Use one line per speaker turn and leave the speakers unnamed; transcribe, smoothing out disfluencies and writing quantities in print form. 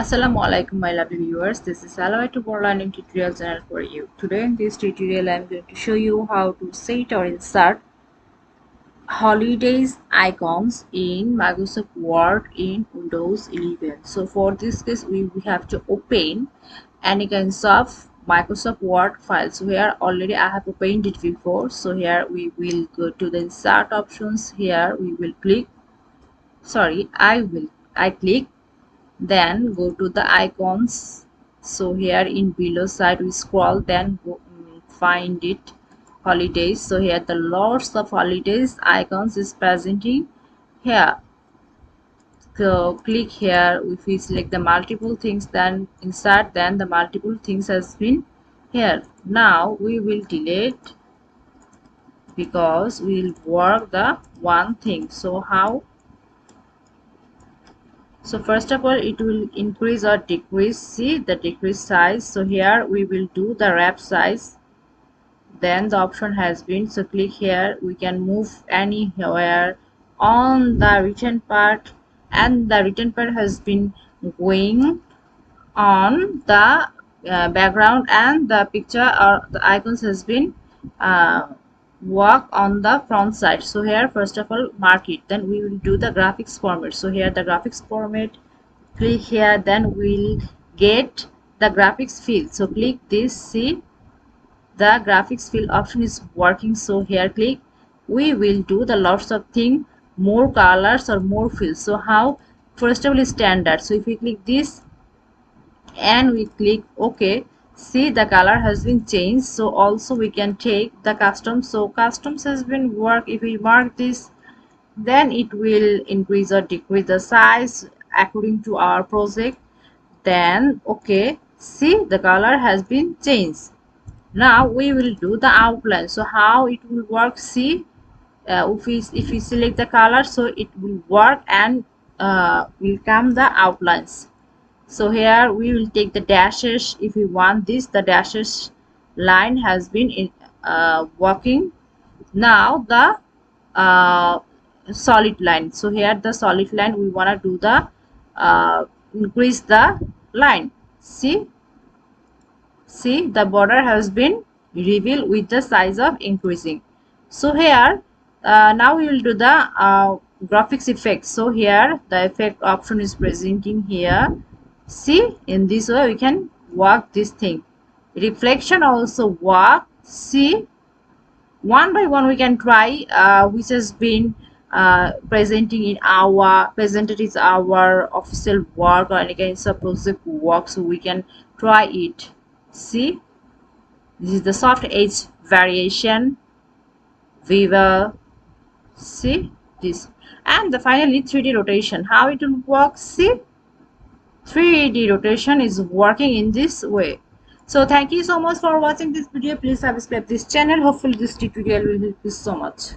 Assalamu alaikum my lovely viewers, this is Alawai for learning tutorial channel for you. Today in this tutorial I am going to show you how to set or insert holidays icons in Microsoft Word in Windows 11. So for this case we have to open any kinds of Microsoft Word files. So here already I have opened it before. So here we will go to the insert options. Here we will click, I click, then go to the icons. So here in below side we scroll, then go, find it holidays. So here the lots of holidays icons is presenting here. So click here. If we select the multiple things, then insert, then the multiple things has been here. Now we will delete because we will work the one thing. So how? So first of all it will increase or decrease. See the decrease size. So here we will do the wrap size, then the option has been, so click here. We can move anywhere on the written part, and the written part has been going on the background, and the picture or the icons has been work on the front side. So here first of all mark it, then we will do the graphics format. So here the graphics format, click here, then we'll get the graphics field. So click this, see the graphics field option is working. So here click, we will do the lots of thing, more colors or more fields. So how? First of all is standard. So if we click this and we click OK, see the color has been changed. So also we can take the custom. So customs has been work. If we mark this, then it will increase or decrease the size according to our project. Then okay, see the color has been changed. Now we will do the outline. So how it will work? See, if we select the color, so it will work and will come the outlines. So here we will take the dashes. If we want this, the dashes line has been working. Now the solid line. So here the solid line, we want to do the increase the line. See the border has been revealed with the size of increasing. So here now we will do the graphics effect. So here the effect option is presenting here. See, in this way we can work this thing. Reflection also work. See, one by one we can try which has been presented is our official work or any kind of project work. So we can try it. See, this is the soft edge variation, Viva. See this, and the finally 3D rotation. How it will work? See, 3D rotation is working in this way. So thank you so much for watching this video. Please subscribe this channel. Hopefully this tutorial will help you so much.